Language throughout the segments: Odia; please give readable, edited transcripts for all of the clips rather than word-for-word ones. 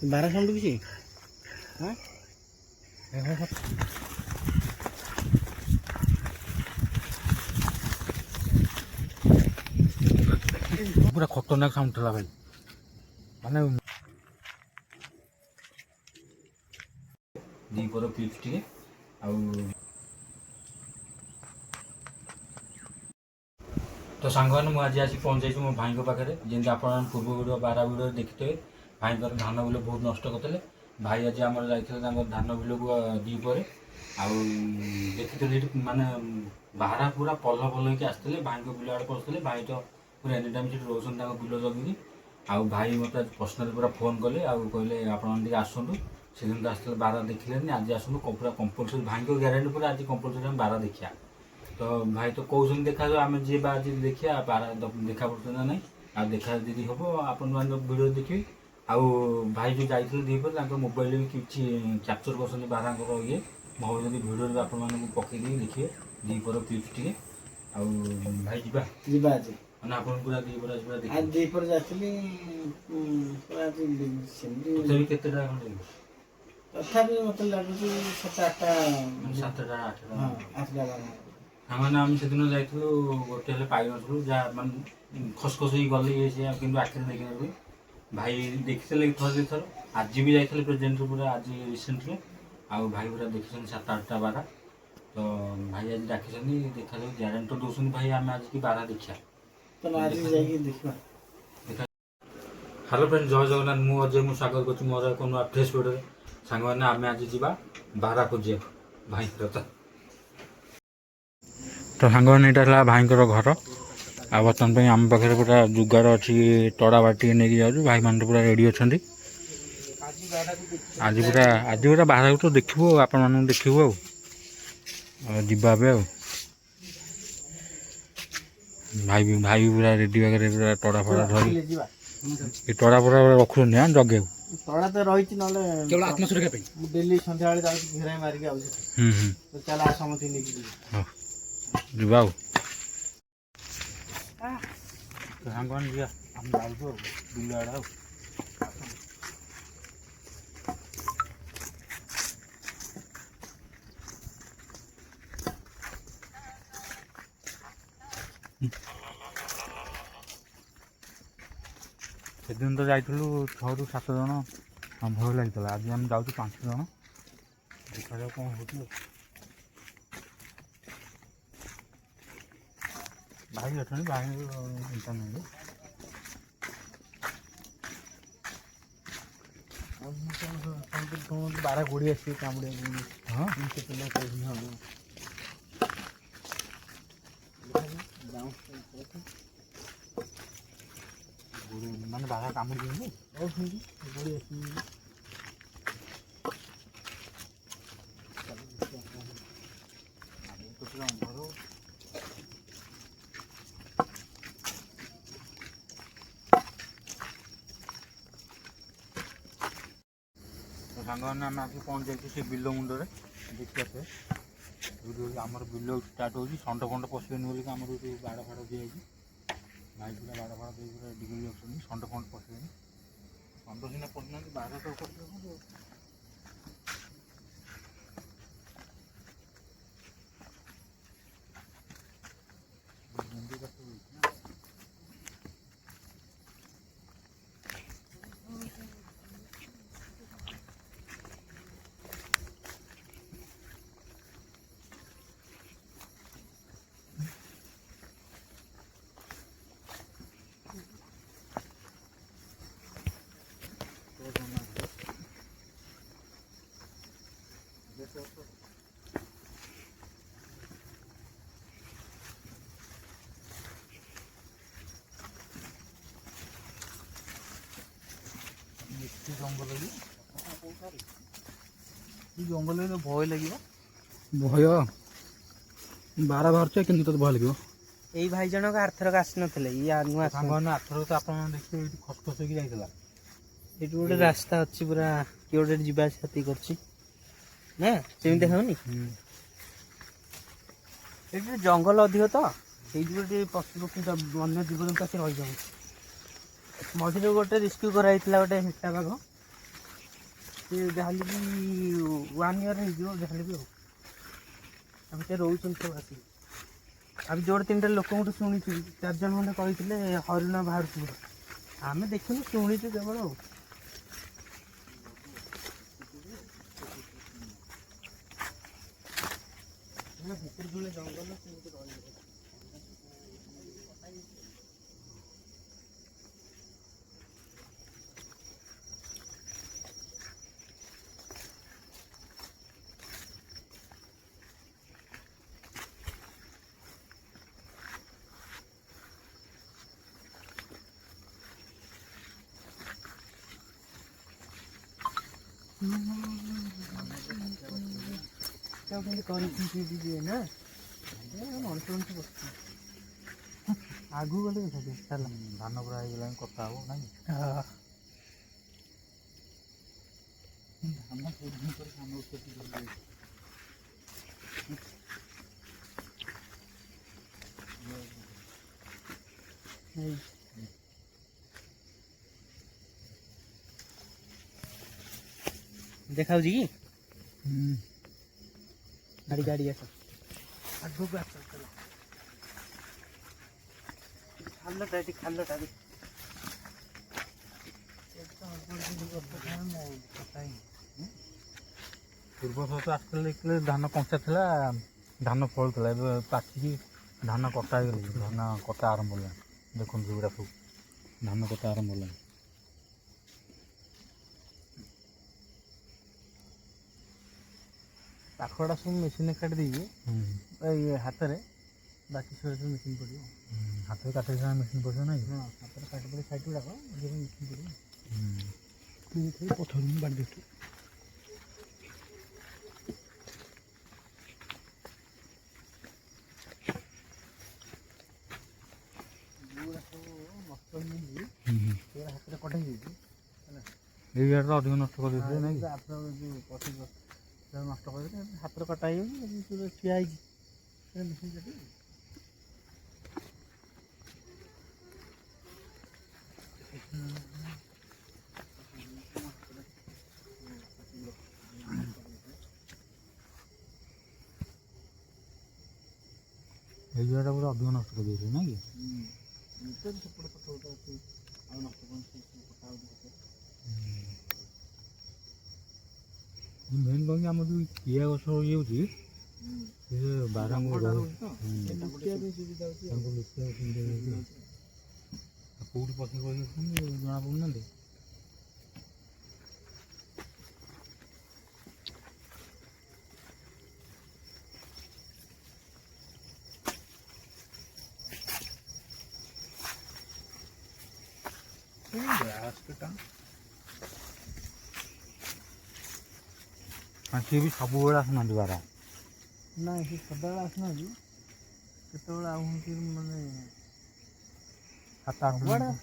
बारह साउंड किसी हाँ पूरा खतरनाक साउंड था भाई माने दीपर क्लिप्स टे तो सांग मैंने मुझे आज पहुँचाई मो भाई पाखे जमी आप पूर्व वीडियो 12 वीडियो देखते भाई धान बिल बहुत नष्ट करते भाई आज आम जाते धान बिल को दीपर देखते माने बाहर पूरा पल पल होकर आसते भाई बिल आड़े पशुले भाई तो पूरा एनी टाइम से रोशन बिल जगिकी आउ भाई मत पर्सनाल पूरा फोन कले कहले आप आसतु से दिन तो आसते बारह देखिले आज आसतु पूरा कंपलसरी भाई को ग्यारंटी पूरा आज कंपलसरी बारह देखा तो भाई तो कौन देखा आम जी आज देखिए बारह देखा पड़ता ना नहीं आ देखा दीदी हम आपण वीडियो देखिए आउ भाई जो जाते दीपर मोबाइल भी किसी कैप्चर कर बारह ये भाई वीडियो भी आपण पकई देखिए दीपर क्लिप्स टे भाई जीवा जीवा आज मैंने आपन पूरा दीपर आज पूरा आज दीपर जातली तथापि केतेटा खंडे तथापि मत लगुच 7-8टा 7टा 8टा हाँ 8टा मैंने आम से दिन जाइलु गोटे हेल्ले पाई नु मान खसखस गले ये सी कि आखिर देखी भाई देखी थर थर आज भी जाइए प्रेजेंट पूरा आज रिसेंटली आउ भाई पूरा देखी 7-8टा बारह तो भाई आज डाक देखा ग्यारंटी दौरान भाई आम आज की बारह देखा हेलो फ्रेंड जय जगन्नाथ मु अजय मु स्वागत कर मोर एक नुआ फ्रेश वीडियो सांग मैंने आम आज जा बारह खोजिया भाई तो सांग मैंने यहाँ भाई घर आ बर्तमान आम पाखे पूरा जुगाड़ अच्छी तड़ा बाटी नहीं जाऊँ भाई मान पूरा रेडी अच्छा आज पूरा बाहर तो देखू आपण देखू आवा भाई पूरा रेडी वगैरह पूरा तड़ा फड़ा धरी तड़ा फड़ा रखुन हाँ जगे तड़ा तो रही केवल आत्मसुरक्षा डेली संध्या घेरा मारिक आउे चल समझ जीवा सांग जा आम जाऊ बिल आड़ा से दिन तो जाइलु 6-7 जन भय लगी आज आम जाऊँ 5 जन देखा जाऊ कौन हो भाई अच्छा भाई चिंता नहीं बारह गोड़ी आसी कामुड़े हाँ माने बारह कामुड़ गोड़ी आसी सांग मैंने आम आज पहुँच जाइए से बिल मुंडे देखिए आमर बिल स्टार्ट हो षंड फंड पशेन बोलिक आम बाड़ फाड़ दिखाई भाई पूरा बाड़ फाड़ दे पूरा रेडी कर षंड फंड पशेन षंड सीना पशुना बाड़ तो कर जंगल में भय लगे भय बारह बाहर कि भय लगे यही भाई जनक आरथरक आसी ना नुआ आरथर तो आप देखिए खसखस होगी जाइला ये गोटे रास्ता अच्छी पूरा किए गोटे जावासी करना सेम देखाऊनी ये जंगल अधिक तो ये पशु पक्षी अन्य जीवजंतु आसी रही मझे गोटे रेस्क्यू कराई गोटे हिटा बाघ ସେ ଯାହାହେଲେ ବି 1 year ହେଇଯିବ ଯାହାହେଲେ ବି ଆଉ ଆମେ ସେ ରହୁଛନ୍ତି ସବୁ ଆସିକି। ଆମେ ଯୋଉଠି 3ଟା ଲୋକଙ୍କଠୁ ଶୁଣିଛୁ 4 ଜଣ ଖଣ୍ଡେ କହିଥିଲେ ହରିଣ ବାହାରୁଛି ବୋଲି। ଆମେ ଦେଖିନୁ ଶୁଣିଛୁ କେବଳ ଆଉ। ଭିତରୁ ଜଣେ ଜଙ୍ଗଲ ସେମିତି ରହିବ। କେମିତି କରିଛି ନା ମଣିଷ ବସିଛି ଆଗକୁ ଗଲେ ଦେଖାଯିବ ହେଲା। ଧାନ ପୁରା ହେଇଗଲାଣି କଟା ହବ ନାଇଁ ଧାନ ଦେଖାଉଛି କି ଗାଡ଼ି ଗାଡ଼ି ଆସ ଆଗକୁ ଆସ ଚାଲ। ଖାଲଟା ଏଠି ଖାଲଟା ପୂର୍ବ ଥର ତ ଆସିଥିଲେ ଦେଖିଲେ ଧାନ କଞ୍ଚା ଥିଲା, ଧାନ ଫଳୁଥିଲା। ଏବେ ପାଚିକି ଧାନ କଟା ହେଇଗଲା, ଧାନ କଟା ଆରମ୍ଭ ହେଲାଣି। ଦେଖନ୍ତୁ ସେଗୁଡ଼ା ସବୁ ଧାନ କଟା ଆରମ୍ଭ ହେଲାଣି। ପାଖଟା ସବୁ ମେସିନରେ କାଟି ଦେଇକି ଏଇ ହାତରେ ବାକି ସବୁ ମେସିନ୍ ପଡ଼ିବ। ହାତରେ କାଟିକି ମେସିନ୍ ପଡ଼ିବ ନାଇଁ? ହଁ ହାତରେ କାଟିଦେଲେ ସାଇଟ୍ ଗୁଡ଼ାକ ମେସିନ୍ ପଡ଼ିବ। ପଥର ବାଡ଼ି ଦେଖି ହାତରେ କଟା ହେଇଯାଇଛି। ଏଇ ଗାଡ଼ିରେ ଅଧିକ ନଷ୍ଟ କରିଦେଇଥିଲେ ନାଇଁ? ନଷ୍ଟ କରିଦେଲେ ହାତରେ କଟା ହେଇଯାଉଛି, ଠିଆ ହେଇଛି ମେସିନ୍ କାଟି। ଏଇ ଜାଗାଟା ପୁରା ଅଧିକ ନଷ୍ଟ କରିଦେଇଥିଲେ ନାଇଁ କି? ସେପଟେ ଫଟୋ ଗୋଟେ ଅଛି ଆଉ ନଷ୍ଟ କଟା ହେଉଛି। ମେନ୍ କ'ଣ କି ଆମର ଯେଉଁ କିଆ ଗଛ ଇଏ ହେଉଛି ସେ ବାରାଙ୍କୁ କେଉଁଠି ପଶି କହିଛନ୍ତି ଜଣା ପଡ଼ୁନାହାନ୍ତି। ସିଏ ବି ସବୁବେଳେ ଆସୁନାହାନ୍ତି ବାରା। ନାଇଁ ସେ ସଦାବେଳେ ଆସୁନାହାନ୍ତି, କେତେବେଳେ ଆଉଛନ୍ତି ମାନେ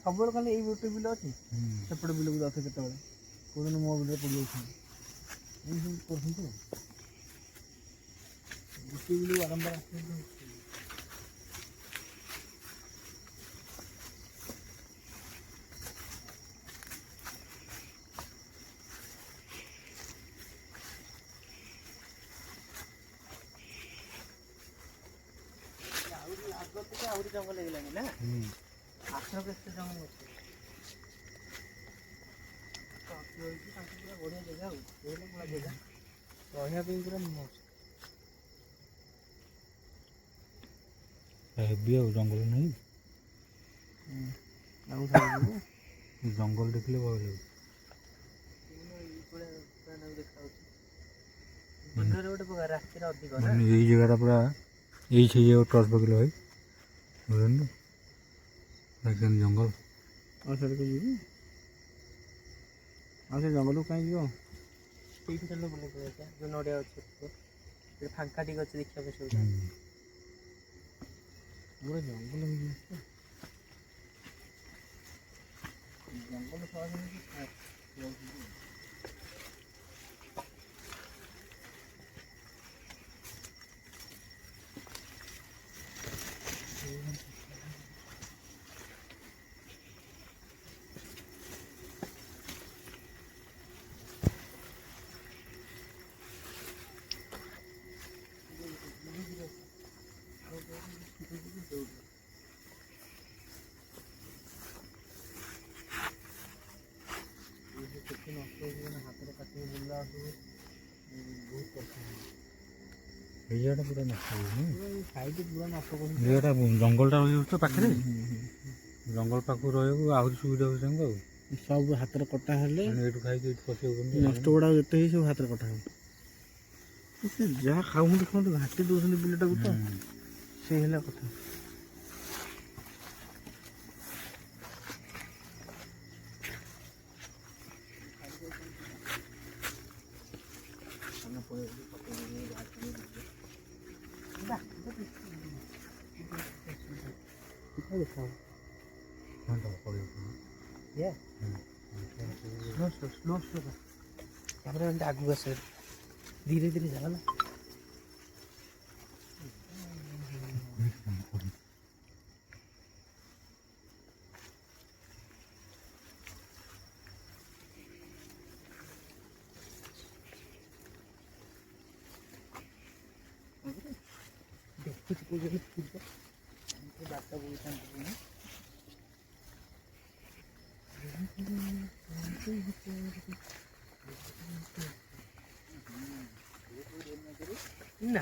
ସବୁବେଳେ ଖାଲି ଏଇ ଗୋଟେ ବିଲ ଅଛି, ସେପଟେ ବିଲକୁ ଯାଉଥିବେ କେତେବେଳେ, କେଉଁଦିନ ମୋ ବିଲରେ ପଡ଼ିଯାଉଛନ୍ତି। ଏମିତି କରୁଛନ୍ତି ଆଉ ଗୋଟିଏ ବିଲକୁ ବାରମ୍ବାର ଆସୁଛନ୍ତି। ଆହୁରି ଜଙ୍ଗଲ ହେଇଗଲାଣି ନା? ଆଶ୍ର କେତେ ଜଙ୍ଗଲ ଅଛି ତାଙ୍କୁ ପୁରା ବଢ଼ିଆ ଜାଗା ଆଉ ପୁରା ଜାଗା ରହିବା ପାଇଁ ପୁରା ହେବି ଆଉ ଜଙ୍ଗଲ ନାହିଁ। ଜଙ୍ଗଲ ଦେଖିଲେ ଭଲ ଲାଗୁଛି। ରାତିରେ ଅଧିକ ମାନେ ଏଇ ଜାଗାଟା ପୁରା ଏଇ ସେଇ ଜାଗାକୁ ଟର୍ଚ୍ଚ ପକେଇଲେ ଭାଇ ବୁଝନ୍ତୁ କେମିତି ଜଙ୍ଗଲ। ଆଉ ସେଠି ଯିବି ଆଉ ସେ ଜଙ୍ଗଲକୁ କାହିଁ ଯିବ? ସେଇଠି ଚାଲ ବୁଲି ପଳେଇବା, ଯେଉଁ ନଡ଼ିଆ ଅଛି ସେ ଫାଙ୍କା ଟିକେ ଅଛି ଦେଖିବା ପାଇଁ ସବୁ ପୁରା ଜଙ୍ଗଲ ହେଇଯାଇଛି। ଜଙ୍ଗଲ ନଷ୍ଟ ହେଇଯିବ ନା ହାତରେ କାଟିକି ବୁଲିଲା ବେଳକୁ ବହୁତ କଷ୍ଟ ହେବ। ଏଇଟା ପୁରା ନଷ୍ଟ ହେଇନି ସାଇଡ୍ ପୁରା ନଷ୍ଟ କରୁଛି। ଏଇଟା ଜଙ୍ଗଲଟା ରହିଯାଉଛି ତ ପାଖରେ ଜଙ୍ଗଲ ପାଖକୁ ରହିବାକୁ ଆହୁରି ସୁବିଧା ହେଉଛି ତାଙ୍କୁ ଆଉ ସବୁ ହାତରେ କଟା ହେଲେ ଏଇଠୁ ଖାଇକି ଏଇଠୁ ପଶି ଯାଉଛନ୍ତି ନଷ୍ଟ ଗୁଡ଼ାକ ଯେତେ ହେଇ ସବୁ ହାତରେ କଟା ହେବ। ସେ ଯାହା ଖାଉଛନ୍ତି ଖାଆନ୍ତୁ ଘାଟି ଦେଉଛନ୍ତି ବିଲଟାକୁ ତ ସେଇ ହେଲା କଥା। ସ୍ଲୋ ତାପରେ ଆଗକୁ ଆସ ଧୀରେ ଧୀରେ ଯାଅ ନା। ଦେଖୁଛି କୋଉଠି ବାଟ ବୋଲୁଛନ୍ତି ନା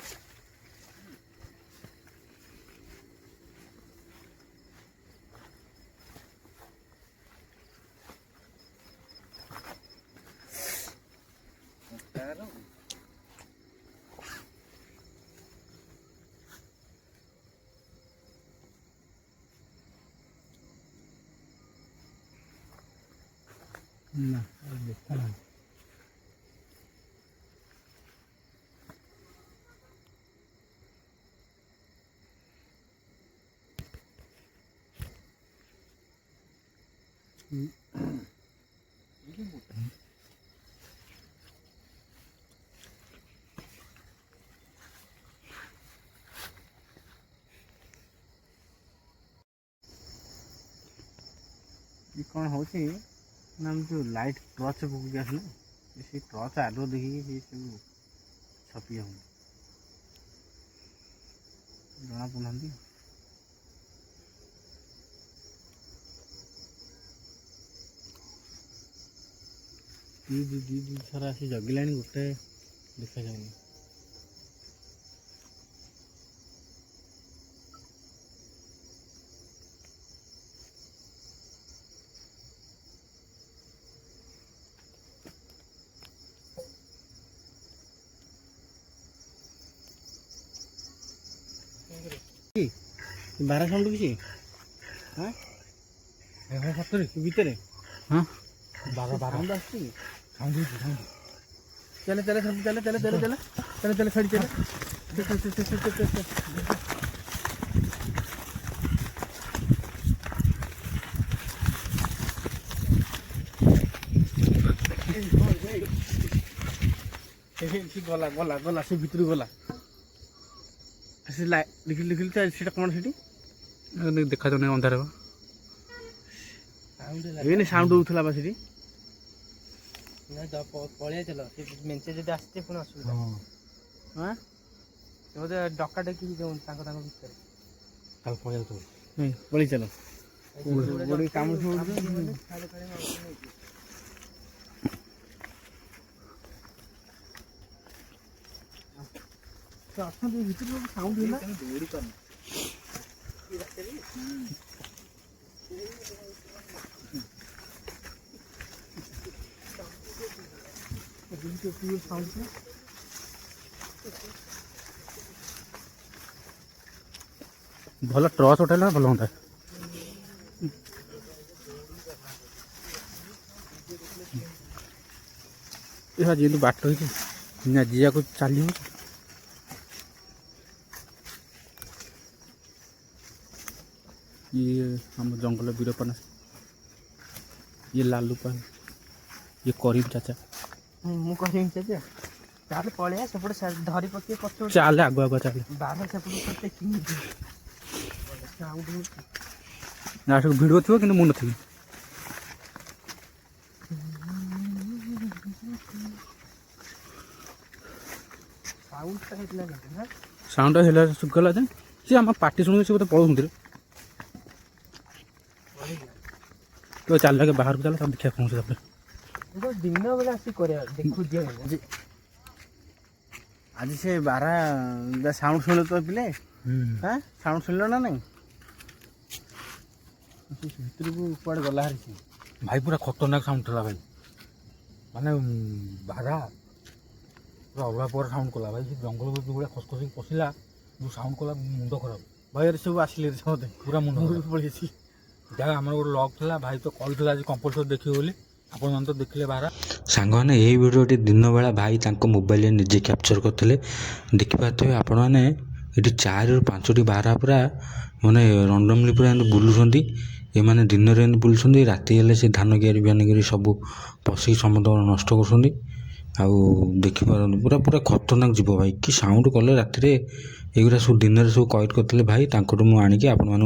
ନା ଦେଖା ନାହିଁ କ'ଣ ହେଉଛି ନା ଆମେ ଯେଉଁ ଲାଇଟ୍ ଟର୍ଚ୍ଚ ପକେଇକି ଆସିଲେ ସେ ଟର୍ଚ୍ଚ ଆଲୁଅ ଦେଖିକି ସେ ସବୁ ଛପି ଯାଉନି ଜଣା ପଡ଼ୁନାହାନ୍ତି। ଦି ଥର ଆସି ଜଗିଲାଣି ଗୋଟେ ଦେଖାଯାଉନି। ବାହାର ସାଉଣ୍ଡ କିଛି ସତରେ ଭିତରେ ହଁ ସାଉଣ୍ଡ ଆସୁଛି ସାଉଣ୍ଡ ହେଉଛି ସାଉଣ୍ଡ ଚାଲେ ଚାଲେ ଚାଲେ ଚାଲେ ଚାଲେ ଚାଲେ ଚାଲେ ଚାଲେ ଛାଡ଼ି ଚାଲେ ଗଲା ଗଲା ଗଲା ସେ ଭିତରୁ ଗଲା ସେ ଦେଖିଲି ଦେଖିଲି ସେଟା କ'ଣ ସେଠି ଦେଖାଯାଉନି ଅନ୍ଧାର ଏଇନେ ସାଉଣ୍ଡ ହେଉଥିଲା ବା ସେଠି ପଳେଇ ଚାଲ ସେ ମେଞ୍ଚେ ଯଦି ଆସିছে ପୁଣି ଅସୁବିଧା ହଁ ବୋଧେ ଡକା ଡେକିକି ଦେଉନି ତାଙ୍କ ଭିତରେ ତାକୁ ପଳେଇ ଯାଉଥିବ ପଳେଇ ଚାଲ ଗୋଟେ କାମ ଅଛନ୍ତି ଭିତରେ ସାଉଣ୍ଡ ହେଲା ଦୌଡ଼ି ପାରୁନି ଭଲ ଟର୍ଚ୍ଚ ଉଠାଇଲେ ଭଲ ହୁଅନ୍ତା। ଏହା ଯେମିତି ବାଟ ହେଇଛି ନା ଯିବାକୁ ଚାଲି ହେଉଛି ये हम जंगल वीरपना ये लालू पाल ये करीम चाचा ମୁଁ କରିବି ଚାଚା ତାହେଲେ ପଳେଇବା ସେପଟେ ଧରି ପକେଇ ପଛ ଚାଲେ ଆଗ ଆଗ ଚାଲେ ବାର ସେପଟେ କିମିତି ନା ସବୁ ଭିଡ଼ିଓ ଥିବ କିନ୍ତୁ ମୁଁ ନଥିବି ସାଉଣ୍ଡ ହେଲା ଶୁଗଲା ଯେ ସିଏ ଆମ ପାଟି ଶୁଣିକି ସେ ବୋଧେ ପଳଉଛନ୍ତି ତ ଚାଲିଲା ବାହାରକୁ ଚାଲ ତାକୁ ଦେଖିବା କଣ ତାପରେ ଏଟା ଦିନ ବେଳେ ଆସି କରିବା ଦେଖୁଛି ଆଜି ସେ ବାରା ସାଉଣ୍ଡ ଶୁଣିଲ ତ ପିଲେ ହଁ ସାଉଣ୍ଡ ଶୁଣିଲ ନା ନାଇଁ ଭିତରକୁ କୁଆଡ଼େ ଗଲା ହାରିଛି ଭାଇ ପୁରା ଖତରନାକ ସାଉଣ୍ଡ ଥିଲା ଭାଇ ମାନେ ବାରା ପୁରା ଅଲଗା ପ୍ରକାର ସାଉଣ୍ଡ କଲା ଭାଇ ସେ ଜଙ୍ଗଲ ଯେଉଁଭଳିଆ ଖସଖସିକି ପଶିଲା ଯେଉଁ ସାଉଣ୍ଡ କଲା ମୁଣ୍ଡ ଖରାପ ଭାଇ ଏରେ ସବୁ ଆସିଲେ ସମସ୍ତେ ପୁରା ମୁଣ୍ଡ ପଳେଇଛି ଯାହା ଆମର ଗୋଟେ ଲକ୍ ଥିଲା ଭାଇ ତ କହିଥିଲା ଆଜି କମ୍ପଲସରି ଦେଖିବେ ବୋଲି ଆପଣମାନେ ତ ଦେଖିଲେ ବାରା ସାଙ୍ଗମାନେ ଏହି ଭିଡ଼ିଓଟି ଦିନବେଳା ଭାଇ ତାଙ୍କ ମୋବାଇଲରେ ନିଜେ କ୍ୟାପଚର୍ କରିଥିଲେ ଦେଖିପାରୁଥିବେ ଆପଣମାନେ ଏଠି 4ରୁ 5ଟି ବାରା ପୁରା ମାନେ ରଣ୍ଡମଲି ପୁରା ଏମିତି ବୁଲୁଛନ୍ତି ଏମାନେ ଦିନରେ ଏମିତି ବୁଲୁଛନ୍ତି ରାତି ହେଲେ ସେ ଧାନ କିଆରି ଫ୍ୟାନ କିଆରି ସବୁ ପଶିକି ସମସ୍ତଙ୍କର ନଷ୍ଟ କରୁଛନ୍ତି ଆଉ ଦେଖିପାରନ୍ତି ପୁରା ପୁରା ଖତରନାକ ଯିବ ଭାଇ କି ସାଉଣ୍ଡ କଲେ ରାତିରେ ଏଗୁଡ଼ା ସବୁ ଦିନରେ ସବୁ କଏଦ କରିଥିଲେ ଭାଇ ତାଙ୍କଠୁ ମୁଁ ଆଣିକି ଆପଣମାନଙ୍କୁ